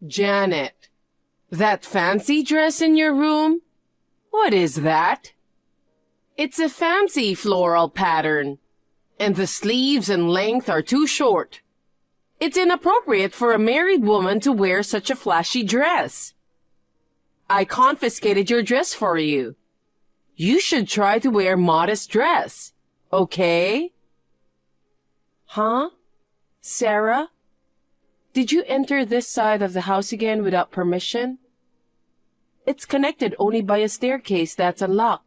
Janet, that fancy dress in your room? What is that? It's a fancy floral pattern, and the sleeves and length are too short. It's inappropriate for a married woman to wear such a flashy dress. I confiscated your dress for you. You should try to wear modest dress, okay? Huh? Sarah? Did you enter this side of the house again without permission? It's connected only by a staircase that's unlocked.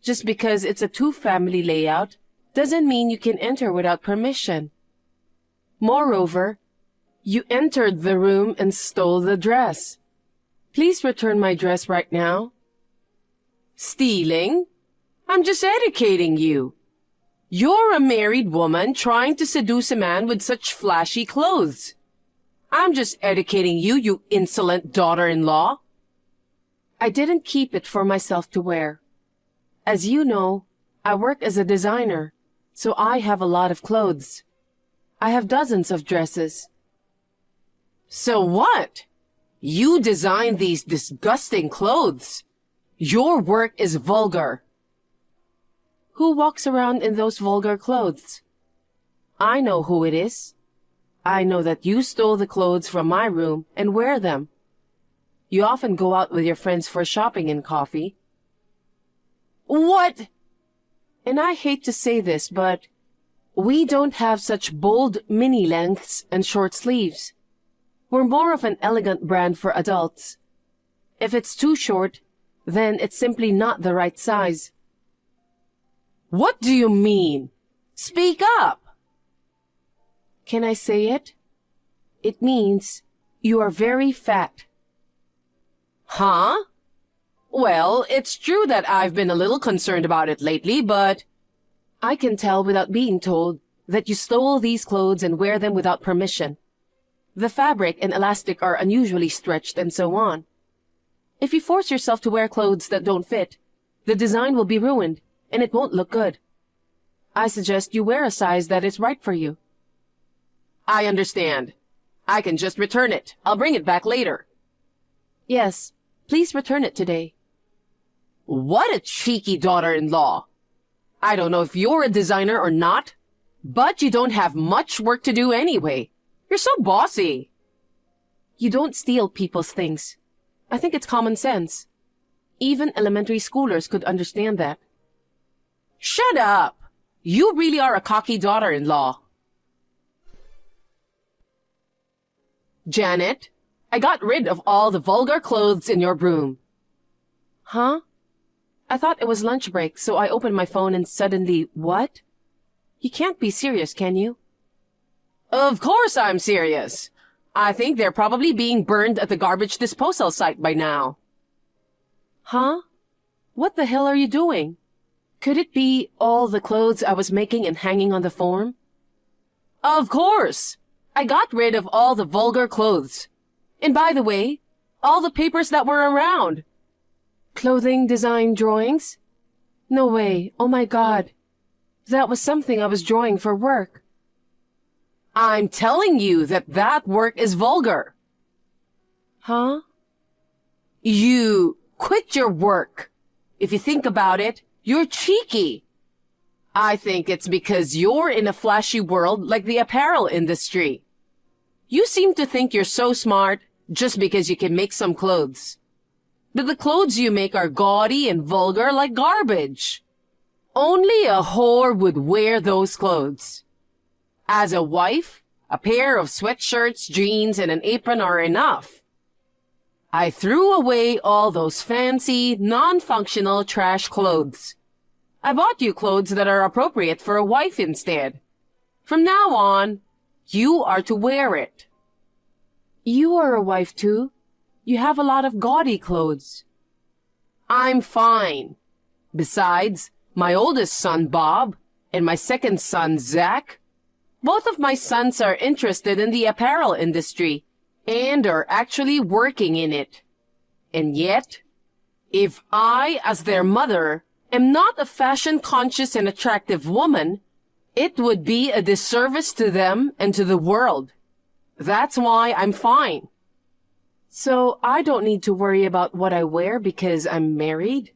Just because it's a two-family layout doesn't mean you can enter without permission. Moreover, you entered the room and stole the dress. Please return my dress right now. Stealing? I'm just educating you. You're a married woman trying to seduce a man with such flashy clothes. I'm just educating you, you insolent daughter-in-law. I didn't keep it for myself to wear. As you know, I work as a designer, so I have a lot of clothes. I have dozens of dresses. So what? You designed these disgusting clothes. Your work is vulgar. Who walks around in those vulgar clothes? I know who it is. I know that you stole the clothes from my room and wear them. You often go out with your friends for shopping and coffee. What? And I hate to say this, but we don't have such bold mini lengths and short sleeves. We're more of an elegant brand for adults. If it's too short, then it's simply not the right size. What do you mean? Speak up! Can I say it? It means you are very fat. Huh? Well, it's true that I've been a little concerned about it lately, but I can tell without being told that you stole these clothes and wear them without permission. The fabric and elastic are unusually stretched and so on. If you force yourself to wear clothes that don't fit, the design will be ruined and it won't look good. I suggest you wear a size that is right for you. I understand. I can just return it. I'll bring it back later. Yes, please return it today. What a cheeky daughter-in-law. I don't know if you're a designer or not, but you don't have much work to do anyway. You're so bossy. You don't steal people's things. I think it's common sense. Even elementary schoolers could understand that. Shut up! You really are a cocky daughter-in-law. Janet, I got rid of all the vulgar clothes in your room. Huh? I thought it was lunch break, so I opened my phone and suddenly, what? You can't be serious, can you? Of course I'm serious. I think they're probably being burned at the garbage disposal site by now. Huh? What the hell are you doing? Could it be all the clothes I was making and hanging on the form? Of course! I got rid of all the vulgar clothes. And by the way, all the papers that were around. Clothing design drawings? No way. Oh my God. That was something I was drawing for work. I'm telling you that work is vulgar. Huh? You quit your work. If you think about it, you're cheeky. I think it's because you're in a flashy world like the apparel industry. You seem to think you're so smart just because you can make some clothes. But the clothes you make are gaudy and vulgar like garbage. Only a whore would wear those clothes. As a wife, a pair of sweatshirts, jeans, and an apron are enough. I threw away all those fancy, non-functional trash clothes. I bought you clothes that are appropriate for a wife instead. From now on, you are to wear it. You are a wife too. You have a lot of gaudy clothes. I'm fine. Besides, my oldest son, Bob, and my second son, Zach, both of my sons are interested in the apparel industry and are actually working in it. And yet, if I, as their mother, am not a fashion-conscious and attractive woman, it would be a disservice to them and to the world. That's why I'm fine. So I don't need to worry about what I wear because I'm married?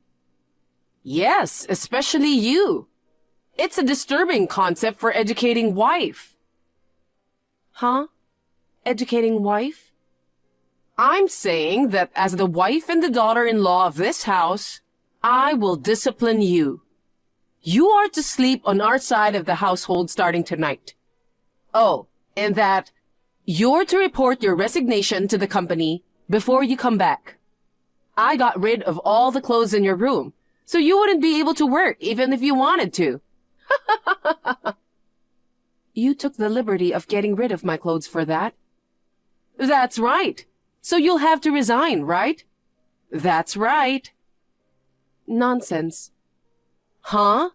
Yes, especially you. It's a disturbing concept for educating wife. Huh? Educating wife? I'm saying that as the wife and the daughter-in-law of this house, I will discipline you. You are to sleep on our side of the household starting tonight. Oh, and that you're to report your resignation to the company before you come back. I got rid of all the clothes in your room, so you wouldn't be able to work even if you wanted to. You took the liberty of getting rid of my clothes for that? That's right. So you'll have to resign, right? That's right. Nonsense. Huh?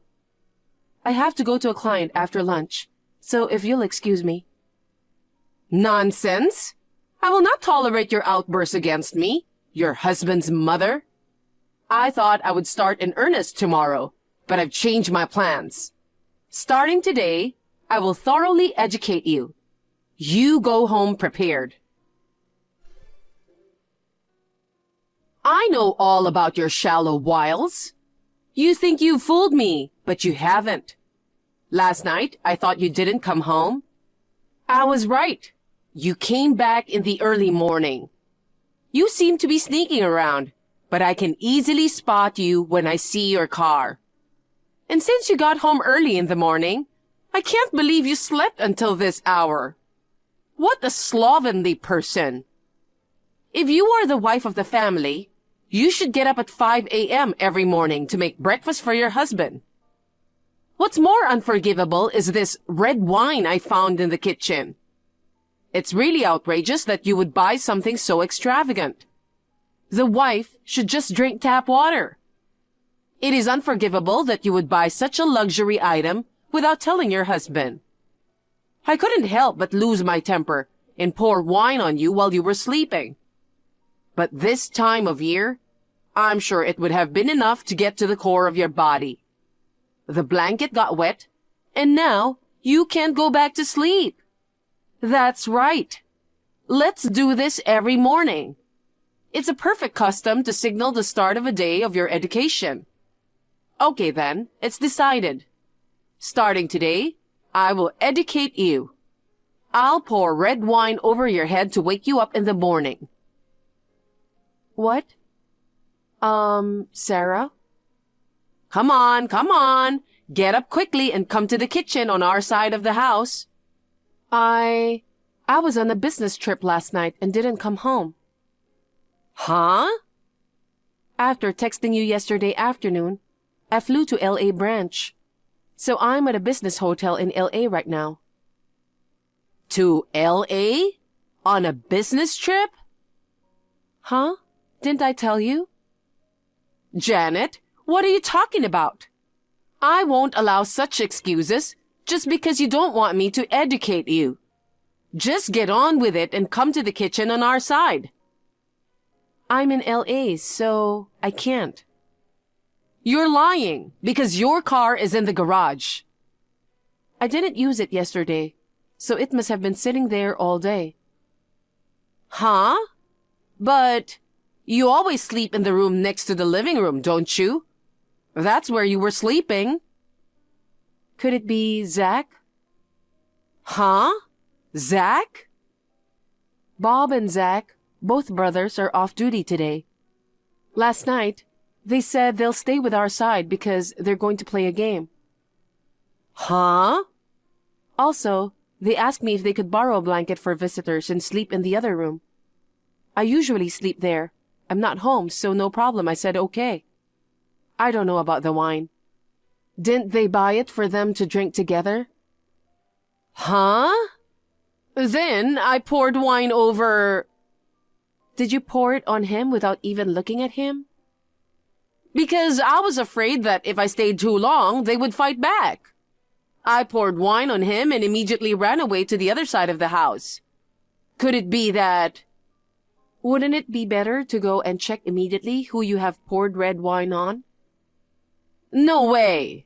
I have to go to a client after lunch, so if you'll excuse me. Nonsense? I will not tolerate your outbursts against me, your husband's mother. I thought I would start in earnest tomorrow, but I've changed my plans. Starting today, I will thoroughly educate you. You go home prepared. I know all about your shallow wiles. You think you fooled me, but you haven't. Last night, I thought you didn't come home. I was right. You came back in the early morning. You seem to be sneaking around, but I can easily spot you when I see your car. And since you got home early in the morning, I can't believe you slept until this hour. What a slovenly person. If you are the wife of the family, you should get up at 5 a.m. every morning to make breakfast for your husband. What's more unforgivable is this red wine I found in the kitchen. It's really outrageous that you would buy something so extravagant. The wife should just drink tap water. It is unforgivable that you would buy such a luxury item without telling your husband. I couldn't help but lose my temper and pour wine on you while you were sleeping. But this time of year, I'm sure it would have been enough to get to the core of your body. The blanket got wet, and now you can't go back to sleep. That's right. Let's do this every morning. It's a perfect custom to signal the start of a day of your education. Okay then, it's decided. Starting today, I will educate you. I'll pour red wine over your head to wake you up in the morning. What? Sarah? Come on. Get up quickly and come to the kitchen on our side of the house. I was on a business trip last night and didn't come home. Huh? After texting you yesterday afternoon, I flew to LA branch. So I'm at a business hotel in LA right now. To LA? On a business trip? Huh? Didn't I tell you? Janet, what are you talking about? I won't allow such excuses just because you don't want me to educate you. Just get on with it and come to the kitchen on our side. I'm in LA, so I can't. You're lying because your car is in the garage. I didn't use it yesterday, so it must have been sitting there all day. Huh? But you always sleep in the room next to the living room, don't you? That's where you were sleeping. Could it be Zach? Huh? Zach? Bob and Zach, both brothers, are off duty today. Last night, they said they'll stay with our side because they're going to play a game. Huh? Also, they asked me if they could borrow a blanket for visitors and sleep in the other room. I usually sleep there. I'm not home, so no problem. I said okay. I don't know about the wine. Didn't they buy it for them to drink together? Huh? Then I poured wine over... Did you pour it on him without even looking at him? Because I was afraid that if I stayed too long, they would fight back. I poured wine on him and immediately ran away to the other side of the house. Could it be that... Wouldn't it be better to go and check immediately who you have poured red wine on? No way!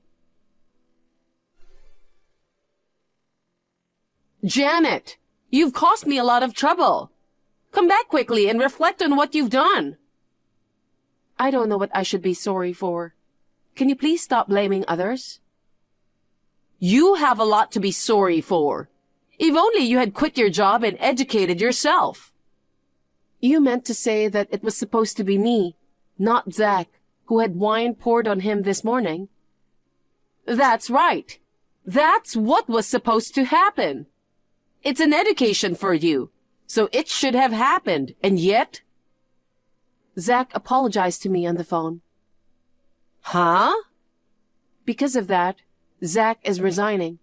Janet, You've caused me a lot of trouble. Come back quickly and reflect on what you've done. I don't know what I should be sorry for. Can you please stop blaming others? You have a lot to be sorry for. If only you had quit your job and educated yourself. You meant to say that it was supposed to be me, not Zach, who had wine poured on him this morning. That's right. That's what was supposed to happen. It's an education for you, so it should have happened, and yet... Zach apologized to me on the phone. Huh? Because of that, Zach is resigning.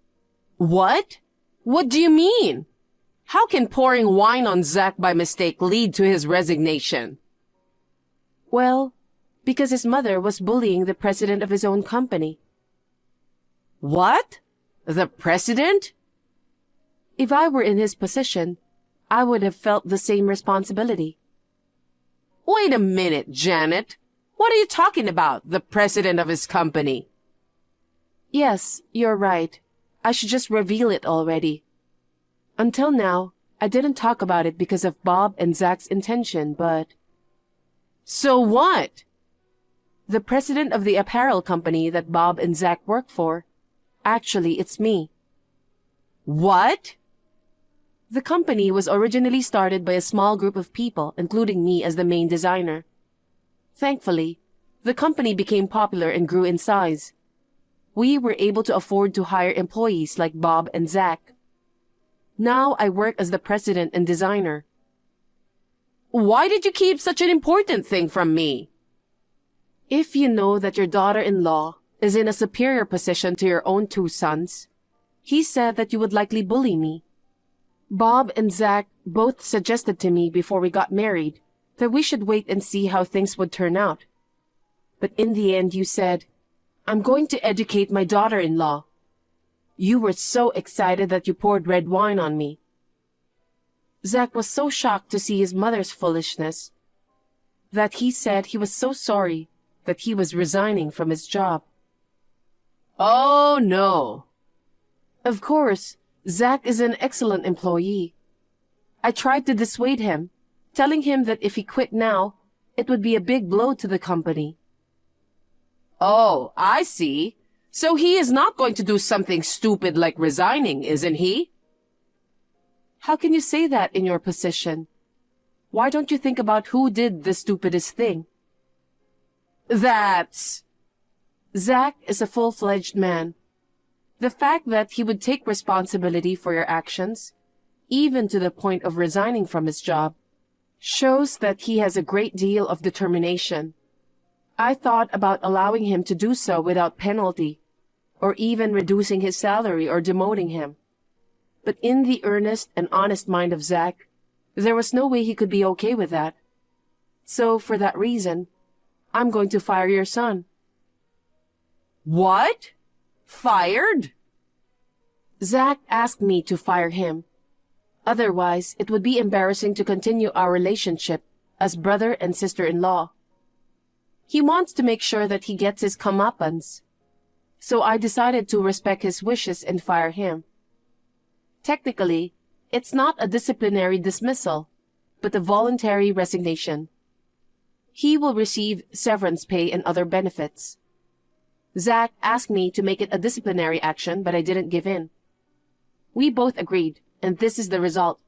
What? What do you mean? How can pouring wine on Zach by mistake lead to his resignation? Well, because his mother was bullying the president of his own company. What? The president? If I were in his position, I would have felt the same responsibility. Wait a minute, Janet. What are you talking about, the president of his company? Yes, you're right. I should just reveal it already. Until now, I didn't talk about it because of Bob and Zach's intention, but... So what? The president of the apparel company that Bob and Zach work for. Actually, it's me. What? The company was originally started by a small group of people, including me as the main designer. Thankfully, the company became popular and grew in size. We were able to afford to hire employees like Bob and Zach. Now I work as the president and designer. Why did you keep such an important thing from me? If you know that your daughter-in-law is in a superior position to your own two sons, he said that you would likely bully me. Bob and Zach both suggested to me before we got married that we should wait and see how things would turn out. But in the end you said, I'm going to educate my daughter-in-law. You were so excited that you poured red wine on me. Zach was so shocked to see his mother's foolishness that he said he was so sorry that he was resigning from his job. Oh, no. Of course, Zach is an excellent employee. I tried to dissuade him, telling him that if he quit now, it would be a big blow to the company. Oh, I see. So he is not going to do something stupid like resigning, isn't he? How can you say that in your position? Why don't you think about who did the stupidest thing? That's... Zach is a full-fledged man. The fact that he would take responsibility for your actions, even to the point of resigning from his job, shows that he has a great deal of determination. I thought about allowing him to do so without penalty, or even reducing his salary or demoting him. But in the earnest and honest mind of Zach, there was no way he could be okay with that. So, for that reason, I'm going to fire your son. What? Fired? Zach asked me to fire him. Otherwise, it would be embarrassing to continue our relationship as brother and sister-in-law. He wants to make sure that he gets his comeuppance. So I decided to respect his wishes and fire him. Technically, it's not a disciplinary dismissal, but a voluntary resignation. He will receive severance pay and other benefits. Zach asked me to make it a disciplinary action, but I didn't give in. We both agreed, and this is the result.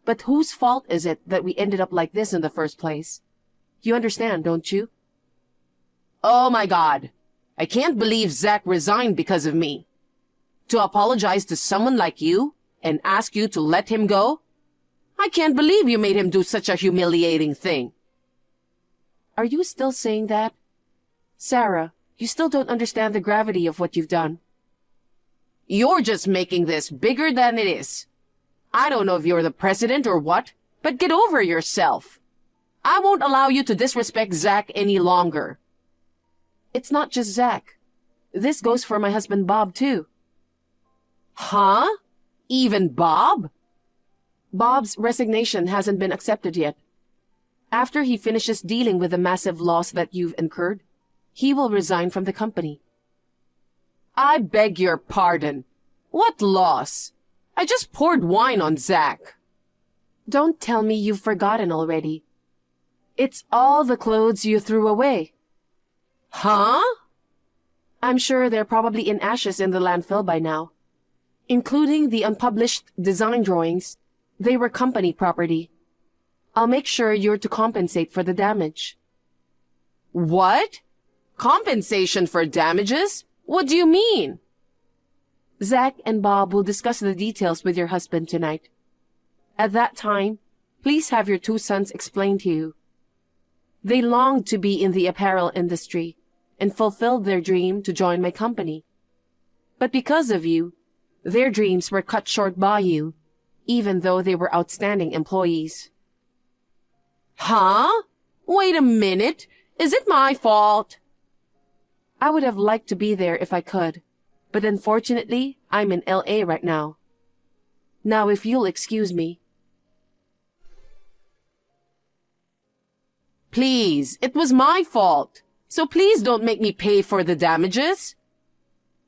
But whose fault is it that we ended up like this in the first place? You understand, don't you? Oh my God! I can't believe Zach resigned because of me. To apologize to someone like you and ask you to let him go? I can't believe you made him do such a humiliating thing. Are you still saying that? Sarah, you still don't understand the gravity of what you've done. You're just making this bigger than it is. I don't know if you're the president or what, but get over yourself. I won't allow you to disrespect Zach any longer. It's not just Zach. This goes for my husband Bob, too. Huh? Even Bob? Bob's resignation hasn't been accepted yet. After he finishes dealing with the massive loss that you've incurred, he will resign from the company. I beg your pardon. What loss? I just poured wine on Zach. Don't tell me you've forgotten already. It's all the clothes you threw away. Huh? I'm sure they're probably in ashes in the landfill by now. Including the unpublished design drawings. They were company property. I'll make sure you're to compensate for the damage. What? Compensation for damages? What do you mean? Zach and Bob will discuss the details with your husband tonight. At that time, please have your two sons explain to you. They longed to be in the apparel industry and fulfilled their dream to join my company. But because of you, their dreams were cut short by you, even though they were outstanding employees. Huh? Wait a minute. Is it my fault? I would have liked to be there if I could, but unfortunately, I'm in LA right now. Now, if you'll excuse me. Please, it was my fault. So please don't make me pay for the damages.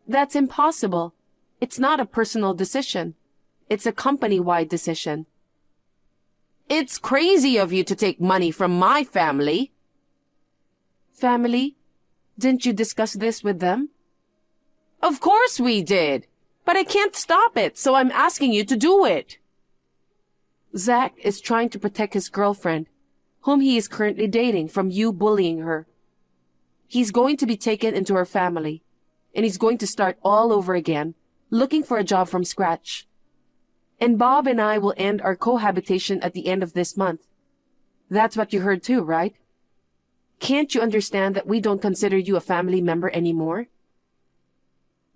That's impossible. It's not a personal decision. It's a company-wide decision. It's crazy of you to take money from my family. Family? Didn't you discuss this with them? Of course we did. But I can't stop it, so I'm asking you to do it. Zach is trying to protect his girlfriend, whom he is currently dating, from you bullying her. He's going to be taken into her family, and he's going to start all over again, looking for a job from scratch. And Bob and I will end our cohabitation at the end of this month. That's what you heard too, right? Can't you understand that we don't consider you a family member anymore?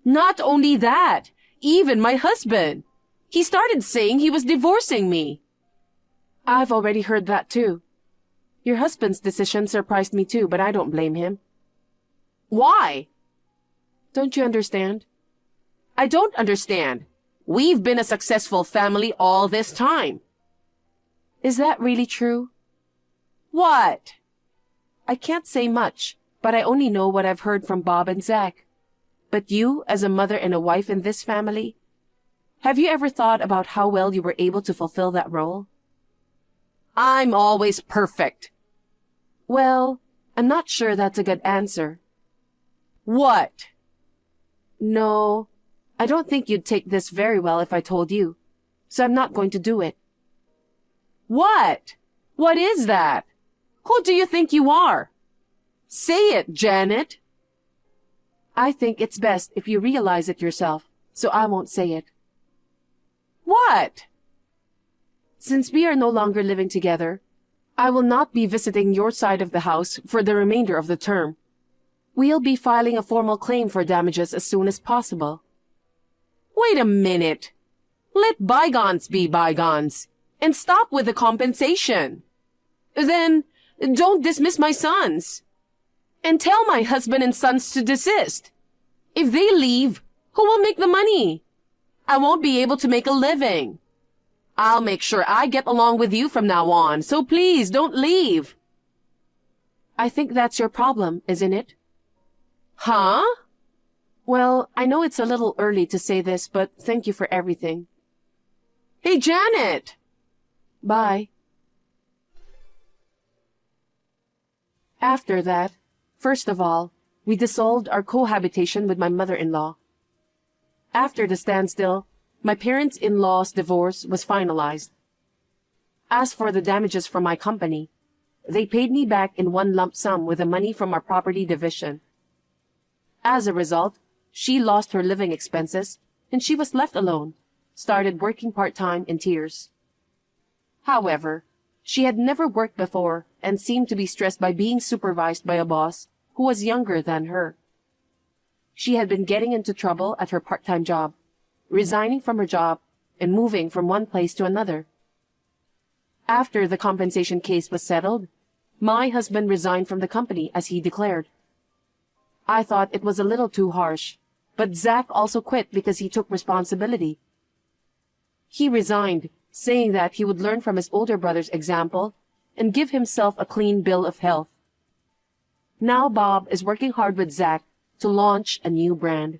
Not only that, even my husband. He started saying he was divorcing me. I've already heard that too. Your husband's decision surprised me too, but I don't blame him. Why? Don't you understand? I don't understand. We've been a successful family all this time. Is that really true? What? I can't say much, but I only know what I've heard from Bob and Zach. But you, as a mother and a wife in this family, have you ever thought about how well you were able to fulfill that role? I'm always perfect. Well, I'm not sure that's a good answer. What? No, I don't think you'd take this very well if I told you, so I'm not going to do it. What? What is that? Who do you think you are? Say it, Janet. I think it's best if you realize it yourself, so I won't say it. What? Since we are no longer living together, I will not be visiting your side of the house for the remainder of the term. We'll be filing a formal claim for damages as soon as possible. Wait a minute. Let bygones be bygones, and stop with the compensation. Then, don't dismiss my sons. And tell my husband and sons to desist. If they leave, who will make the money? I won't be able to make a living. I'll make sure I get along with you from now on, so please don't leave. I think that's your problem, isn't it? Huh? Well, I know it's a little early to say this, but thank you for everything. Hey, Janet! Bye. After that, first of all, we dissolved our cohabitation with my mother-in-law. After the standstill, my parents-in-law's divorce was finalized. As for the damages from my company, they paid me back in one lump sum with the money from our property division. As a result, she lost her living expenses, and she was left alone, started working part-time in tears. However, she had never worked before and seemed to be stressed by being supervised by a boss who was younger than her. She had been getting into trouble at her part-time job, resigning from her job and moving from one place to another. After the compensation case was settled, my husband resigned from the company as he declared. I thought it was a little too harsh, but Zach also quit because he took responsibility. He resigned, saying that he would learn from his older brother's example and give himself a clean bill of health. Now Bob is working hard with Zach to launch a new brand.